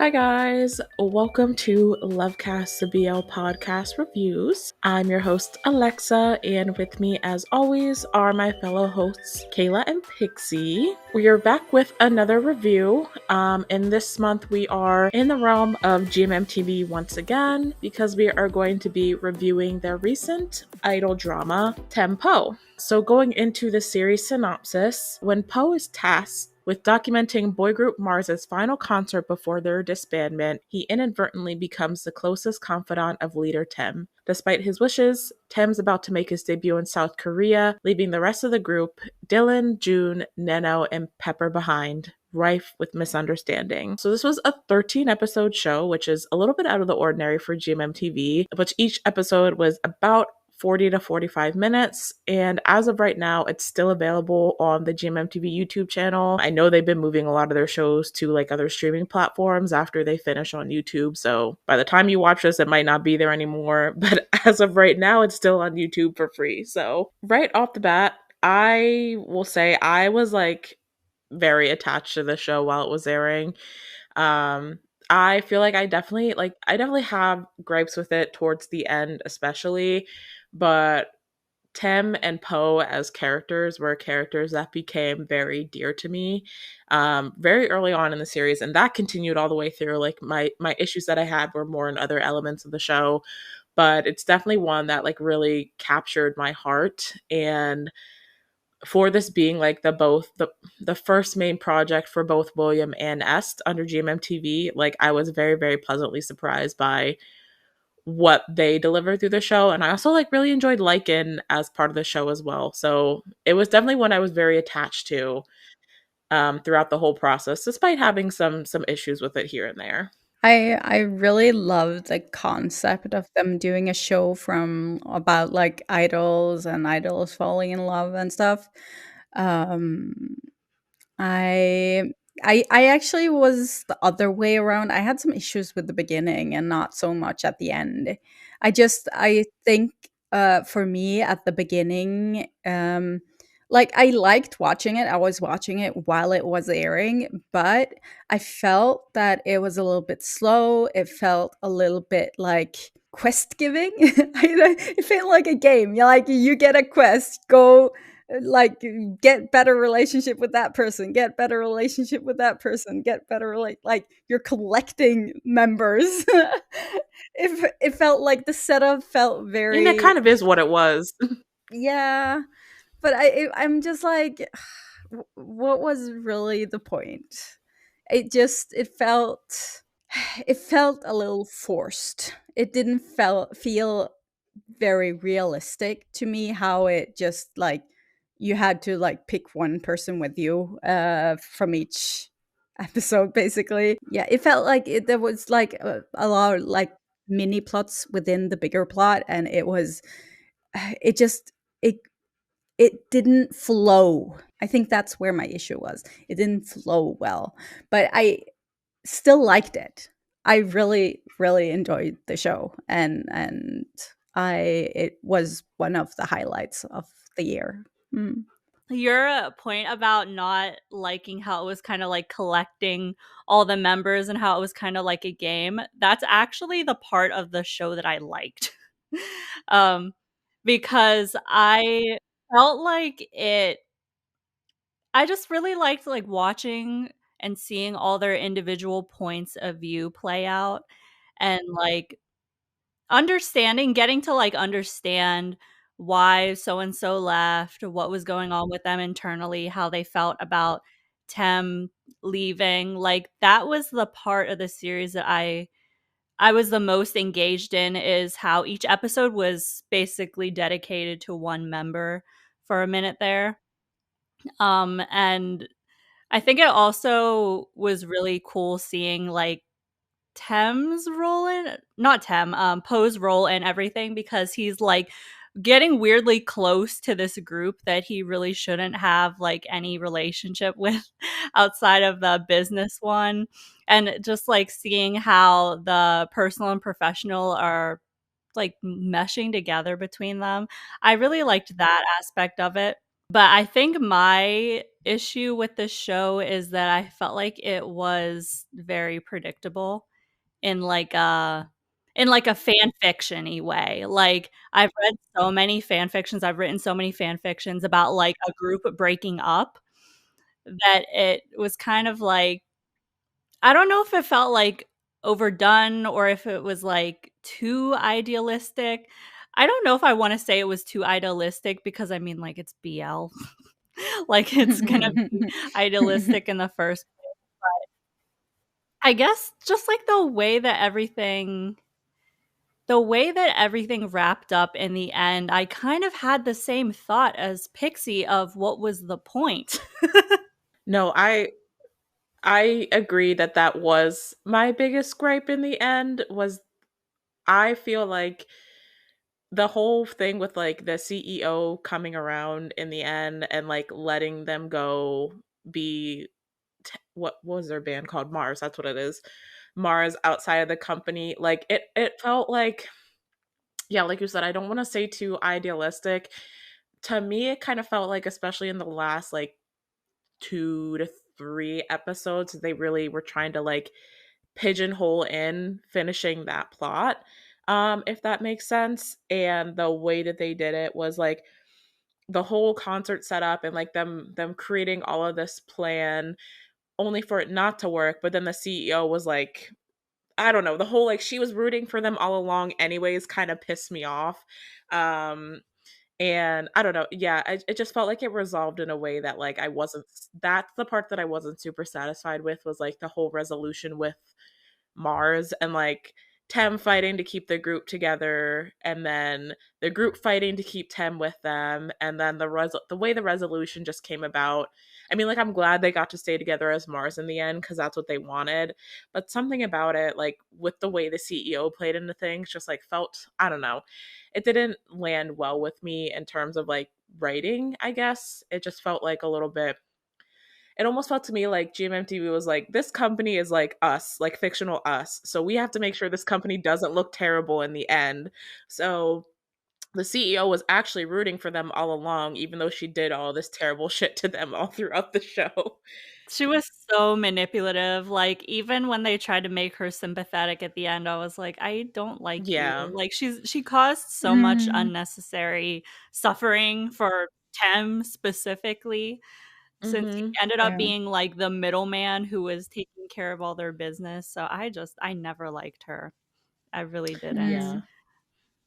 Hi guys, welcome to LoveCast, the BL podcast reviews. I'm your host Alexa, and with me as always are my fellow hosts Kayla and Pixie. We are back with another review, and this month we are in the realm of GMMTV once again because we are going to be reviewing their recent idol drama, ThamePo. So going into the series synopsis, when Poe is tasked with documenting boy group Mars's final concert before their disbandment, he inadvertently becomes the closest confidant of leader Tem. Despite his wishes, Tem's about to make his debut in South Korea, leaving the rest of the group, Dylan, June, Neno, and Pepper behind, rife with misunderstanding. So this was a 13 episode show, which is a little bit out of the ordinary for GMMTV, but each episode was about 40 to 45 minutes. And as of right now, it's still available on the GMMTV YouTube channel. I know they've been moving a lot of their shows to like other streaming platforms after they finish on YouTube. So by the time you watch this, it might not be there anymore. But as of right now, it's still on YouTube for free. So right off the bat, I will say I was like very attached to the show while it was airing. I feel like I definitely have gripes with it towards the end, especially, but Tem and Poe as characters were characters that became very dear to me very early on in the series, and that continued all the way through. Like my issues that I had were more in other elements of the show, but it's definitely one that like really captured my heart. And for this being like the first main project for both William and Est under GMMTV, like I was very, very pleasantly surprised by what they delivered through the show. And I also like really enjoyed Lycan as part of the show as well. So it was definitely one I was very attached to throughout the whole process, despite having some issues with it here and there. I really love the concept of them doing a show from about like idols and idols falling in love and stuff. Um, I I actually was the other way around. I had some issues with the beginning and not so much at the end. I think for me at the beginning, like I liked watching it. I was watching it while it was airing, but I felt that it was a little bit slow. It felt a little bit like quest giving. It felt like a game. You're like you get a quest, go like get better relationship with that person, get better relationship with that person, get better like you're collecting members. It felt like the setup felt And it very, kind of is what it was. yeah, but I'm just like, what was really the point? It felt a little forced. It didn't feel very realistic to me, how it just like you had to like pick one person with you from each episode basically. Yeah, it felt like there was like a lot of like mini plots within the bigger plot, and it just it it didn't flow. I think that's where my issue was. It didn't flow well, but I still liked it. I really, really enjoyed the show, and I it was one of the highlights of the year. Mm. Your point about not liking how it was kind of like collecting all the members and how it was kind of like a game, that's actually the part of the show that I liked. um, because I felt like I just really liked like watching and seeing all their individual points of view play out, and like getting to like understand why so and so left, what was going on with them internally, how they felt about Tem leaving. Like that was the part of the series that I was the most engaged in, is how each episode was basically dedicated to one member for a minute there. And I think it also was really cool seeing like Tem's role in not Tem, Poe's role in everything, because he's like getting weirdly close to this group that he really shouldn't have like any relationship with outside of the business one. And just like seeing how the personal and professional are like meshing together between them. I really liked that aspect of it. But I think my issue with the show is that I felt like it was very predictable in a fan fiction-y way. Like, I've read so many fan fictions, I've written so many fan fictions about, like, a group breaking up that it was kind of like I don't know if it felt, like, overdone or if it was, like, too idealistic. I don't know if I wanna say it was too idealistic because, I mean, like, it's BL. Like, it's gonna be idealistic in the first I guess just, like, the way that everything wrapped up in the end, I kind of had the same thought as Pixie of what was the point? No, I agree that that was my biggest gripe in the end was I feel like the whole thing with like the CEO coming around in the end and like letting them go be what was their band called? Mars, that's what it is. Mars outside of the company. Like it felt like yeah, like you said, I don't want to say too idealistic. To me, it kind of felt like, especially in the last like 2 to 3 episodes, they really were trying to like pigeonhole in finishing that plot, if that makes sense. And the way that they did it was like the whole concert setup and like them creating all of this plan only for it not to work. But then the CEO was like, I don't know, the whole like she was rooting for them all along anyways kind of pissed me off. Um and I don't know, yeah, it just felt like it resolved in a way that like I wasn't that's the part that I wasn't super satisfied with was like the whole resolution with Mars and like Tem fighting to keep the group together and then the group fighting to keep Tem with them and then the way the resolution just came about. I mean, like I'm glad they got to stay together as Mars in the end cuz that's what they wanted, but something about it like with the way the CEO played into things just like felt, I don't know. It didn't land well with me in terms of like writing, I guess. It just felt like a little bit it almost felt to me like GMMTV was like, this company is like us, like fictional us. So we have to make sure this company doesn't look terrible in the end. So the CEO was actually rooting for them all along, even though she did all this terrible shit to them all throughout the show. She was so manipulative, like, even when they tried to make her sympathetic at the end, I was like, "I don't like you." Yeah. Like, she caused so much unnecessary suffering for Tem specifically, since he Mm-hmm. ended up Yeah. being, like, the middleman who was taking care of all their business, so I never liked her. I really didn't. Yeah.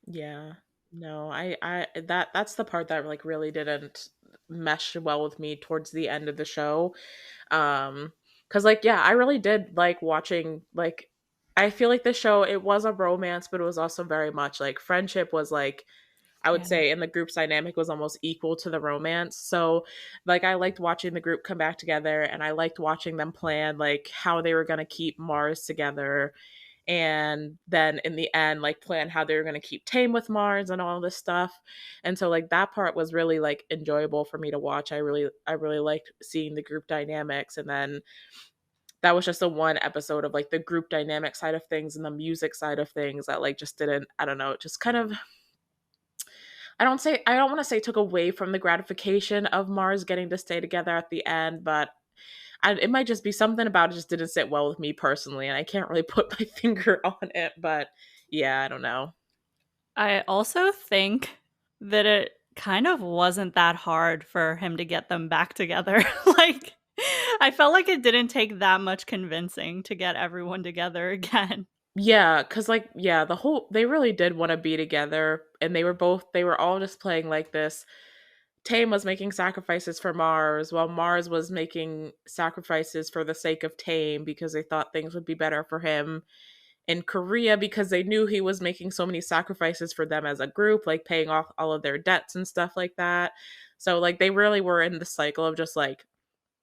Yeah. No, I that's the part that like really didn't mesh well with me towards the end of the show. Cuz like yeah, I really did like watching like I feel like the show it was a romance but it was also very much like friendship was like I would Yeah. say in the group's dynamic was almost equal to the romance. So like I liked watching the group come back together and I liked watching them plan like how they were going to keep Mars together and then in the end like plan how they were going to keep tame with Mars and all this stuff. And so like that part was really like enjoyable for me to watch. I really liked seeing the group dynamics and then that was just the one episode of like the group dynamic side of things and the music side of things that like just didn't, I don't know, it just kind of I don't want to say took away from the gratification of Mars getting to stay together at the end, but it might just be something about it just didn't sit well with me personally, and I can't really put my finger on it. But yeah, I don't know. I also think that it kind of wasn't that hard for him to get them back together. Like, I felt like it didn't take that much convincing to get everyone together again. Yeah, cause like yeah, the whole they really did want to be together, and they were all just playing like this. Tame was making sacrifices for Mars, while Mars was making sacrifices for the sake of Tame because they thought things would be better for him in Korea because they knew he was making so many sacrifices for them as a group, like paying off all of their debts and stuff like that. So like they really were in the cycle of just like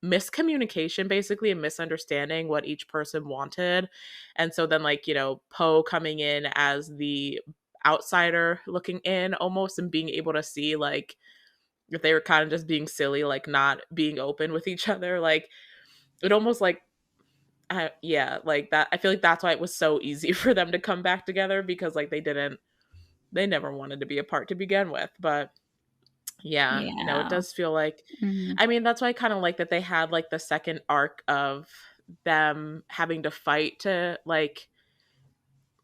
miscommunication basically and misunderstanding what each person wanted. And so then like, Poe coming in as the outsider looking in almost and being able to see like if they were kind of just being silly, like not being open with each other, like it almost like yeah, like that. I feel like that's why it was so easy for them to come back together because like they never wanted to be apart to begin with. But Yeah, no, it Yeah. does feel like, Mhm. I mean, that's why I kind of like that they had like the second arc of them having to fight to like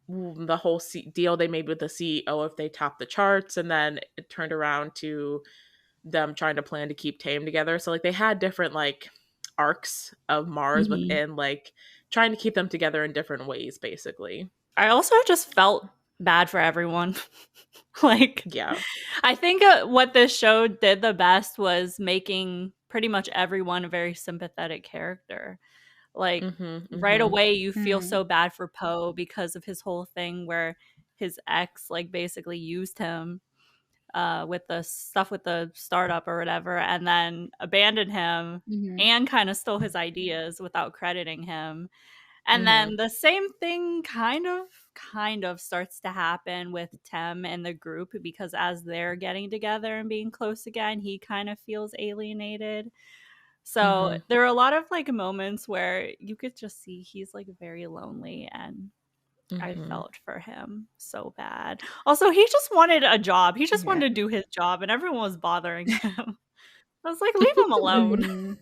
the whole deal they made with the CEO if they topped the charts, and then it turned around to them trying to plan to keep Tame together. So like they had different like arcs of Mars Mhm. within like trying to keep them together in different ways, basically. I also just felt bad for everyone. Like, Yeah. I think what this show did the best was making pretty much everyone a very sympathetic character. Like, Mm-hmm. right Mm-hmm. away, you feel Mhm. so bad for Poe because of his whole thing where his ex, like, basically used him with the stuff with the startup or whatever, and then abandoned him Mhm. and kind of stole his ideas without crediting him. And Mm-hmm. then the same thing kind of starts to happen with Tem and the group, because as they're getting together and being close again, he kind of feels alienated. So Mm-hmm. there are a lot of like moments where you could just see he's like very lonely, and I Mm-hmm. felt for him so bad. Also, he just wanted a job. He just Yeah. wanted to do his job, and everyone was bothering him. I was like, leave him alone. Mhm.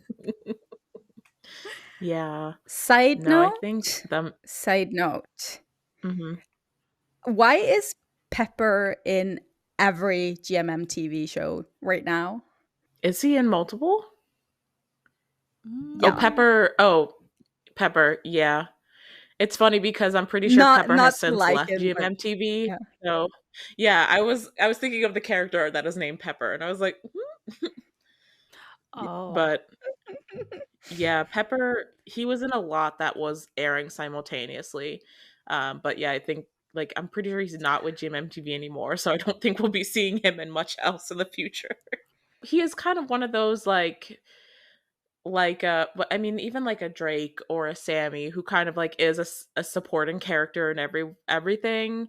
Yeah. Side No, I think note. them. Side note. Mm-hmm. Why is Pepper in every GMM TV show right now? Is he in multiple? Oh, Yeah. Mm. Pepper. Oh, Pepper. Yeah. It's funny because I'm pretty sure Pepper Not has to since like left him, but GMMTV. yeah. So, yeah, I was thinking of the character that is named Pepper, and I was like, Oh. but yeah, Pepper. He was in a lot that was airing simultaneously. But yeah, I think like I'm pretty sure he's not with GMMTV anymore, so I don't think we'll be seeing him in much else in the future. He is kind of one of those I mean even like a Drake or a Sammy who kind of like is a supporting character in everything.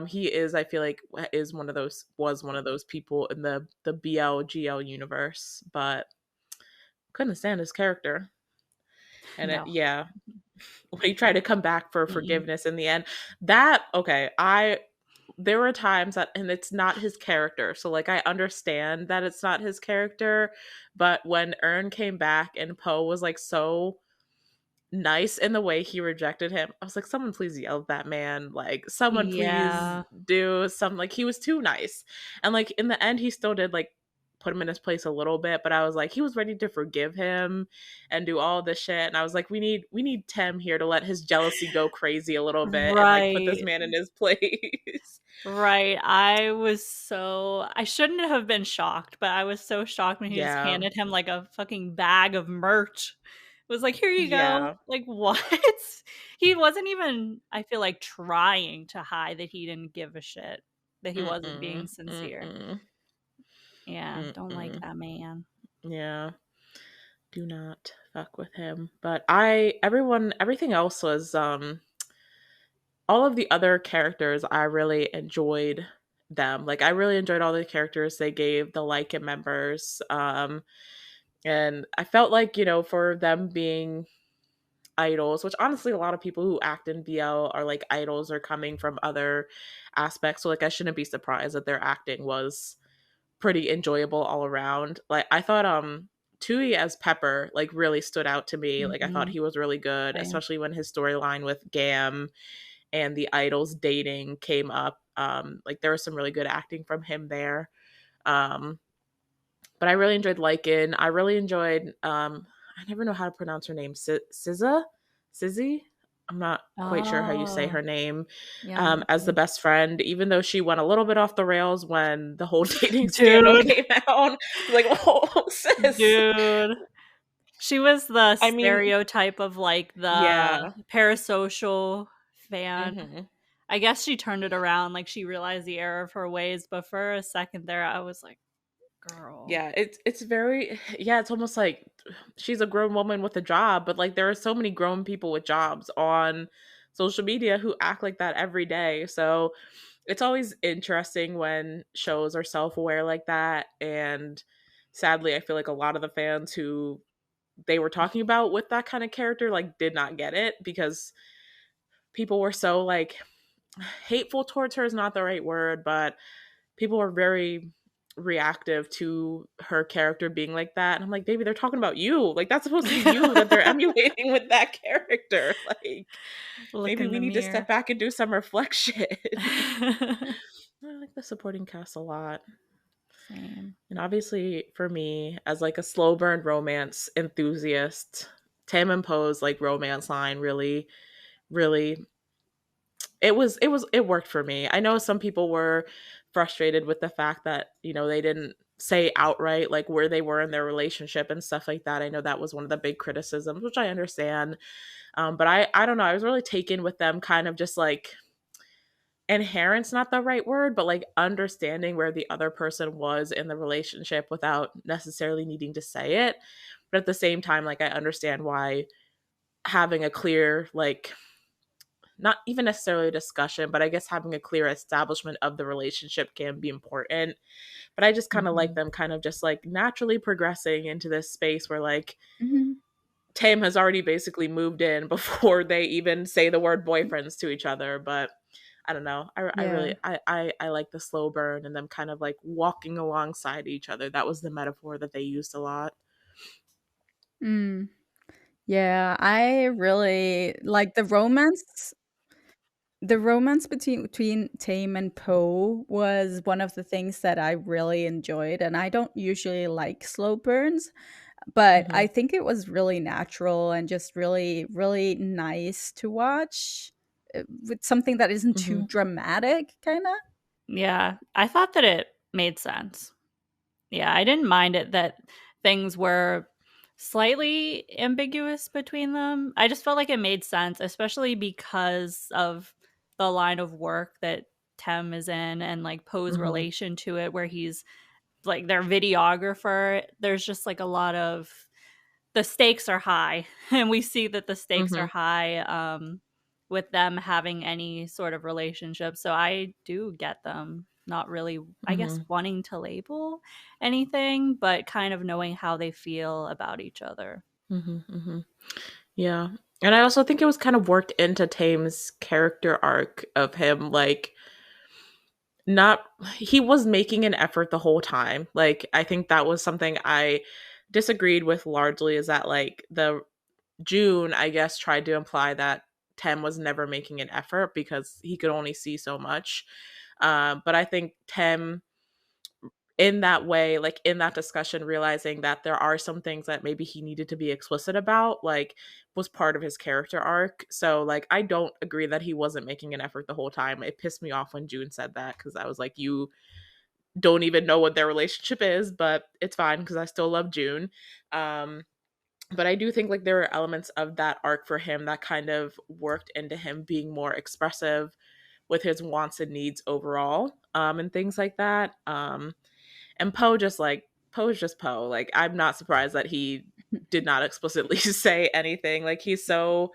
He is, I feel like, is one of those was one of those people in the BLGL universe, but couldn't stand his character. And No. yeah, when he tried to come back for Mm-mm. forgiveness in the end, that okay, I there were times that, and it's not his character, so like I understand that it's not his character, but when Ern came back and Poe was like so nice in the way he rejected him, I was like, someone please yell at that man, like someone please Yeah. do some, like he was too nice. And like in the end he still did like put him in his place a little bit, but I was like, he was ready to forgive him and do all this shit, and I was like, we need Tim here to let his jealousy go crazy a little bit and like put this Right. man in his place. Right. I shouldn't have been shocked, but I was so shocked when he just Yeah. handed him like a fucking bag of merch. It was like, here you go. Yeah. Like, what? He wasn't even, I feel like, trying to hide that he didn't give a shit, that he wasn't being Mm-mm. sincere. Mm-mm. Yeah, don't like Mm-mm. that man. Yeah. Do not fuck with him. But everything else was all of the other characters, I really enjoyed them. Like I really enjoyed all the characters they gave the Lycan members. And I felt like, for them being idols, which honestly a lot of people who act in BL are like idols or coming from other aspects. So like I shouldn't be surprised that their acting was pretty enjoyable all around. Like I thought Tui as Pepper like really stood out to me. Like I thought Mm-hmm. he was really good, Same. especially when his storyline with Gam and the idols dating came up. Like there was some really good acting from him there. Um but I really enjoyed Lycan. I really enjoyed I never know how to pronounce her name. Sizzy? I'm not quite sure how you say Oh, her name. yeah, me As the too. best friend, even though she went a little bit off the rails when the whole dating scandal Dude, came out. Like, oh, sis. dude. She was the I mean, stereotype of like the yeah. parasocial fan. Hmm. I guess she turned it around, like she realized the error of her ways, but for a second there I was like, girl. Yeah, it's very, yeah, it's almost like she's a grown woman with a job, but like there are so many grown people with jobs on social media who act like that every day. So it's always interesting when shows are self-aware like that. And sadly, I feel like a lot of the fans who they were talking about with that kind of character like did not get it because people were so like hateful towards her is not the right word, but people were very reactive to her character being like that. And I'm like, baby, they're talking about you. Like, that's supposed to be you that they're emulating with that character. Like, Look maybe in we the need to mirror. step back and do some reflection. I like the supporting cast a lot. Same. And obviously for me, as like a slow burn romance enthusiast, Tam and Poe's like romance line really, really it worked for me. I know some people were frustrated with the fact that, you know, they didn't say outright like where they were in their relationship and stuff like that. I know that was one of the big criticisms, which I understand. But I don't know, I was really taken with them kind of just like inherent's not the right word, but like understanding where the other person was in the relationship without necessarily needing to say it. But at the same time, like I understand why having a clear, like, not even necessarily a discussion, but I guess having a clear establishment of the relationship can be important. But I just kind of like Mhm. them kind of just like naturally progressing into this space where like Mhm. Tame has already basically moved in before they even say the word boyfriends to each other. But I don't know. I Yeah. really I like the slow burn and them kind of like walking alongside each other. That was the metaphor that they used a lot. Mm. Yeah, I really like the romance between Tame and Poe was one of the things that I really enjoyed, and I don't usually like slow burns, but Hmm. I think it was really natural and just really, really nice to watch, with something that isn't Hmm. too dramatic, kinda. Yeah, I thought that it made sense. Yeah, I didn't mind it that things were slightly ambiguous between them. I just felt like it made sense, especially because of the line of work that Tem is in and like Poe's Hmm. relation to it, where he's like their videographer. There's just like a lot of the stakes are high, and we see that the stakes are Hmm. high with them having any sort of relationship. So I do get them not really, I guess, Hmm. wanting to label anything, but kind of knowing how they feel about each other. Hmm. Hmm. Yeah. And I also think it was kind of worked into Tame's character arc of him like not he was making an effort the whole time. Like I think that was something I disagreed with largely, is that like the June, I guess, tried to imply that Tem was never making an effort because he could only see so much. But I think Tem, in that way, like in that discussion, realizing that there are some things that maybe he needed to be explicit about, like was part of his character arc. So, like, I don't agree that he wasn't making an effort the whole time. It pissed me off when June said that because I was like, you don't even know what their relationship is, but it's fine because I still love June. Um, but I do think like there are elements of that arc for him that kind of worked into him being more expressive with his wants and needs overall, and things like that. And Poe is just Poe. Like I'm not surprised that he did not explicitly say anything. Like he's so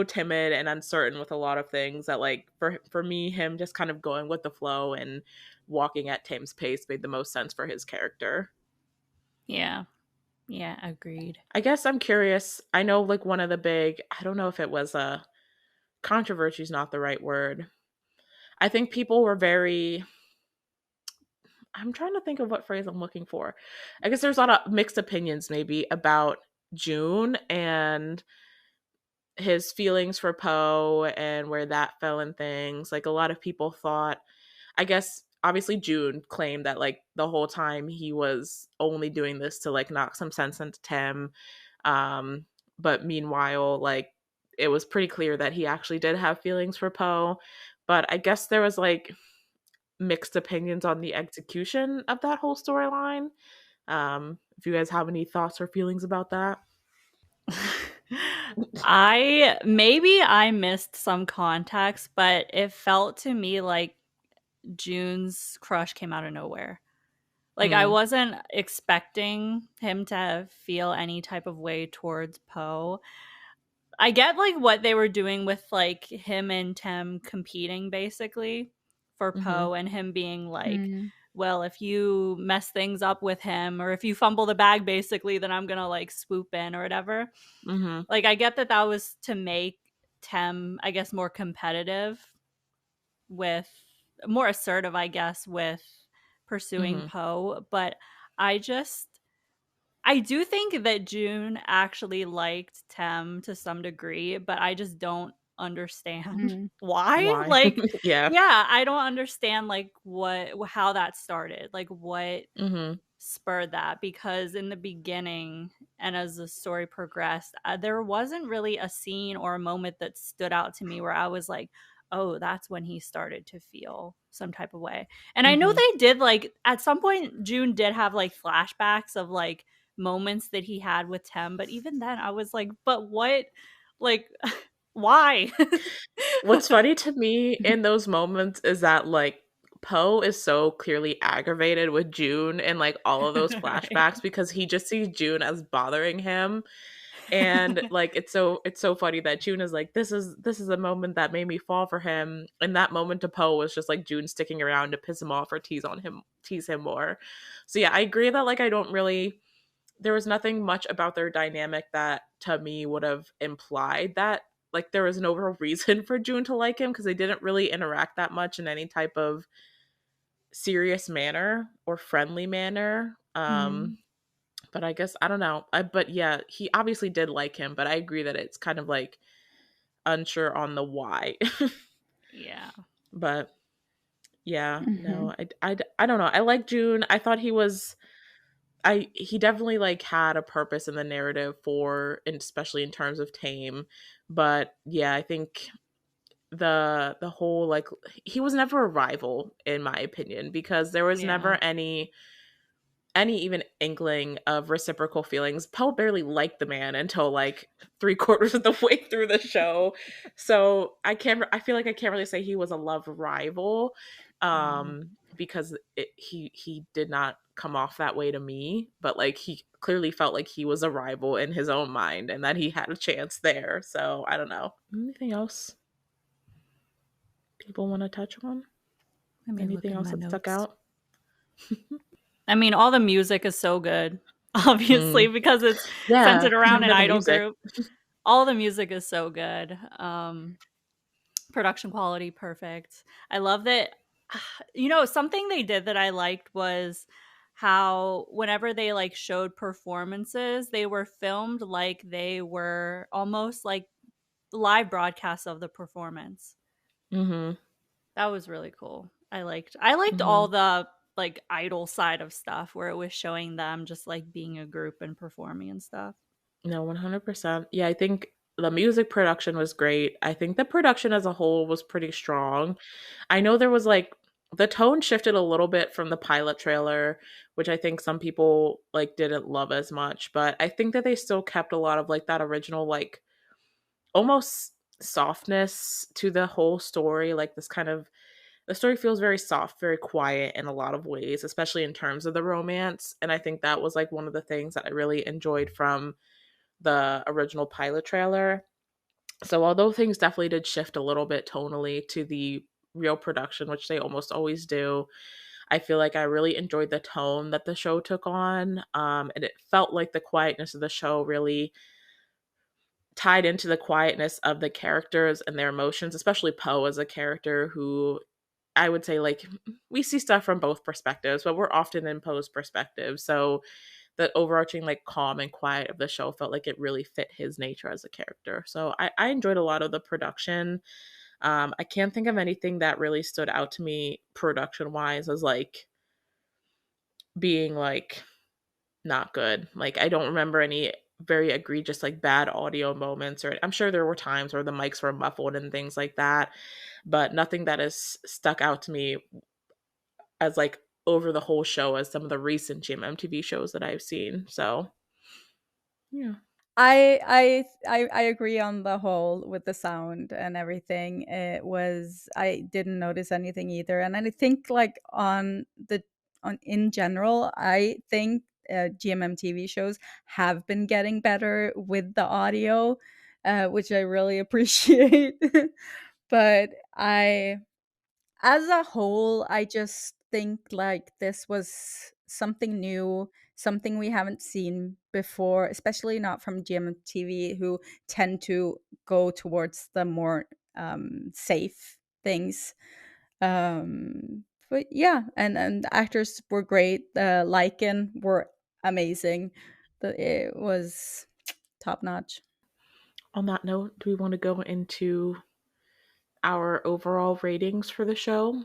timid and uncertain with a lot of things that like for me him just kind of going with the flow and walking at Tame's pace made the most sense for his character. Yeah. Yeah, agreed. I guess I'm curious. I know like one of the big, I don't know if it was a controversy is not the right word. I think people were very, I'm trying to think of what phrase I'm looking for. I guess there's a lot of mixed opinions maybe about June and his feelings for Poe and where that fell in things. Like a lot of people thought, I guess obviously June claimed that like the whole time he was only doing this to like knock some sense into Tim. Um, but meanwhile, like it was pretty clear that he actually did have feelings for Poe. But I guess there was like mixed opinions on the execution of that whole storyline. If you guys have any thoughts or feelings about that. I missed some context, but it felt to me like June's crush came out of nowhere. Like I Mm, wasn't expecting him to feel any type of way towards Poe. I get like what they were doing with like him and Tim competing basically for mm-hmm, Poe, and him being like, Mm. well, if you mess things up with him or if you fumble the bag basically, then I'm going to like swoop in or whatever. mm-hmm, Like I get that that was to make Tim, I guess, more competitive with more assertive, I guess, with pursuing Poe, but I do think that June actually liked Tem to some degree, but I just don't understand why. Why? Like, Yeah. yeah, I don't understand like how that started. Like what Mm-hmm. spurred that, because in the beginning and as the story progressed, there wasn't really a scene or a moment that stood out to me where I was like, oh, that's when he started to feel some type of way. And I know they did, like, at some point June did have like flashbacks of like moments that he had with Tem, but even then I was like, but what, like, why? What's funny to me in those moments is that like Poe is so clearly aggravated with June and like all of those Right. flashbacks because he just sees June as bothering him. And like it's so funny that June is like, this is a moment that made me fall for him. And that moment to Poe was just like June sticking around to piss him off or tease him more. So yeah, I agree that like I don't really, there was nothing much about their dynamic that to me would have implied that like there was no real reason for June to like him because they didn't really interact that much in any type of serious manner or friendly manner. But I guess I don't know. But yeah, he obviously did like him, but I agree that it's kind of like unsure on the why. Yeah. But yeah, Mm-hmm. no, I don't know. I like June. I thought he definitely like had a purpose in the narrative for, and especially in terms of Tame. But yeah, I think the whole like he was never a rival in my opinion because there was Yeah. never any even inkling of reciprocal feelings. Poe barely liked the man until like three quarters of the way through the show. So I feel like I can't really say he was a love rival. Because he did not come off that way to me, but like he clearly felt like he was a rival in his own mind and that he had a chance there. So I don't know. Anything else people want to touch on? Let me look Anything in else my that stuck notes. out? I mean, all the music is so good, Mm. obviously, because it's Yeah, centered around an the idol music. group. All the music is so good. Production quality, perfect. I love that. Something they did that I liked was how whenever they like showed performances, they were filmed like they were almost like live broadcasts of the performance. Mm-hmm. That was really cool. I liked Mm-hmm. all the like idol side of stuff where it was showing them just like being a group and performing and stuff. No, 100%. Yeah, I think the music production was great. I think the production as a whole was pretty strong. I know there was like the tone shifted a little bit from the pilot trailer, which I think some people like didn't love as much, but I think that they still kept a lot of like that original like almost softness to the whole story, like this kind of the story feels very soft, very quiet in a lot of ways, especially in terms of the romance, and I think that was like one of the things that I really enjoyed from the original pilot trailer. So although things definitely did shift a little bit tonally to the real production, which they almost always do, I feel like I really enjoyed the tone that the show took on. And it felt like the quietness of the show really tied into the quietness of the characters and their emotions, especially Poe as a character who I would say like we see stuff from both perspectives, but we're often in Poe's perspective. So the overarching like calm and quiet of the show felt like it really fit his nature as a character. So I enjoyed a lot of the production. I can't think of anything that really stood out to me production wise as like being like not good. Like I don't remember any very egregious like bad audio moments, or I'm sure there were times where the mics were muffled and things like that, but nothing that has stuck out to me as like over the whole show as some of the recent GMMTV shows that I've seen. So yeah. I agree on the whole with the sound and everything. It was I didn't notice anything either, and I think like on in general, I think GMM TV shows have been getting better with the audio, which I really appreciate. But I as a whole, I just think like this was something new, something we haven't seen before, especially not from GMTV, who tend to go towards the more safe things. Um, But yeah, and the actors were great. The Lycan were amazing. It was top notch. On that note, do we want to go into our overall ratings for the show?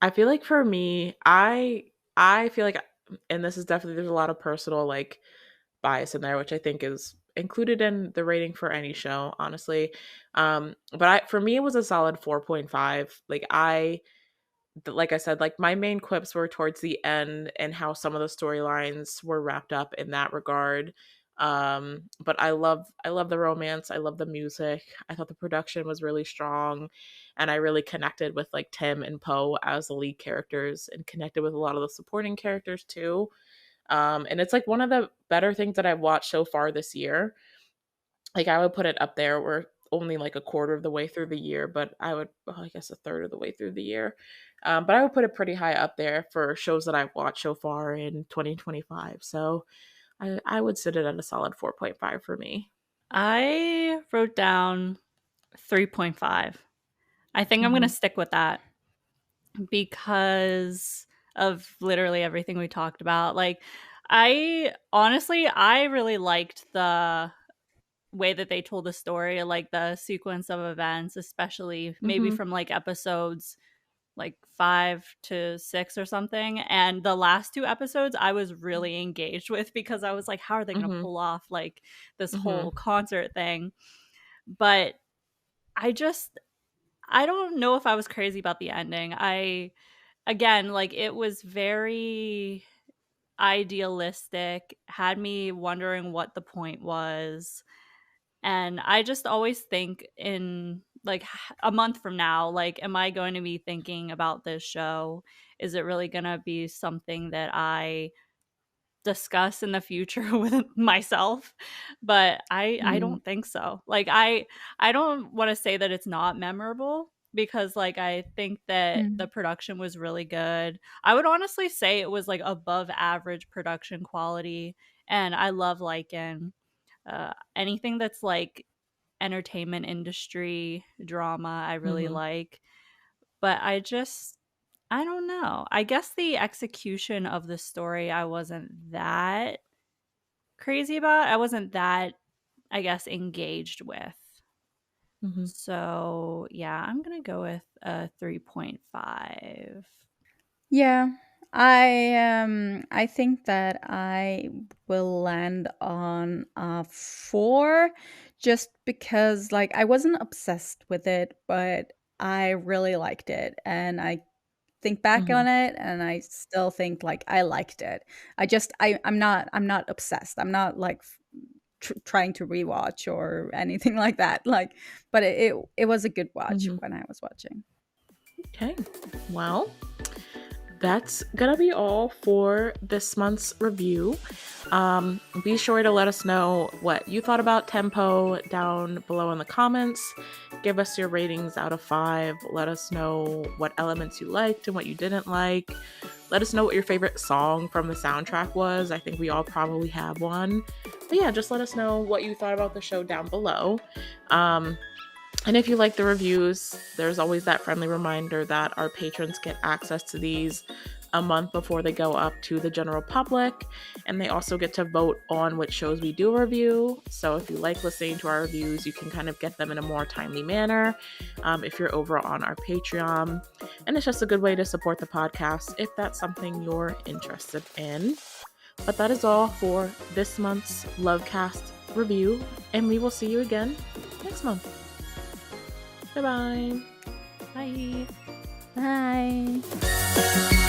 I feel like for me, I feel like, and this is definitely, there's a lot of personal like bias in there, which I think is included in the rating for any show, honestly. But for me, it was a solid 4.5. Like I said, like my main quips were towards the end and how some of the storylines were wrapped up in that regard. But I love the romance. I love the music. I thought the production was really strong, and I really connected with like Tim and Poe as the lead characters, and connected with a lot of the supporting characters too. And it's like one of the better things that I've watched so far this year. Like I would put it up there. We're only like a quarter of the way through the year, but I guess a third of the way through the year. But I would put it pretty high up there for shows that I've watched so far in 2025. So I would sit it at a solid 4.5 for me. I wrote down 3.5. I think I'm going to stick with that because of literally everything we talked about. Like, I really liked the way that they told the story, like the sequence of events, especially maybe from like episodes like 5 to 6 or something. And the last 2 episodes I was really engaged with because I was like, how are they going to pull off like this whole concert thing? But I don't know if I was crazy about the ending. Again, like it was very idealistic, had me wondering what the point was. And I just always think in like a month from now, like, am I going to be thinking about this show? Is it really going to be something that I discuss in the future with myself? But I don't think so. Like I don't want to say that it's not memorable because like I think that the production was really good. I would honestly say it was like above average production quality, and I love Lycan. Anything that's like entertainment industry drama I really like. But I don't know. I guess the execution of the story I wasn't that crazy about. I wasn't that, I guess, engaged with. So yeah, I'm gonna go with a 3.5. Yeah, I think that I will land on a 4, just because like I wasn't obsessed with it, but I really liked it, and I think back on it and I still think like I liked it. I'm not obsessed. I'm not like trying to rewatch or anything like that. Like, but it was a good watch when I was watching. Okay. Well, that's gonna be all for this month's review. Be sure to let us know what you thought about ThamePo down below in the comments. Give us your ratings out of 5. Let us know what elements you liked and what you didn't like. Let us know what your favorite song from the soundtrack was. I think we all probably have one. But yeah, just let us know what you thought about the show down below. And if you like the reviews, there's always that friendly reminder that our patrons get access to these a month before they go up to the general public. And they also get to vote on which shows we do review. So if you like listening to our reviews, you can kind of get them in a more timely manner if you're over on our Patreon. And it's just a good way to support the podcast if that's something you're interested in. But that is all for this month's LoveCast review. And we will see you again next month. Bye-bye. Bye. Bye.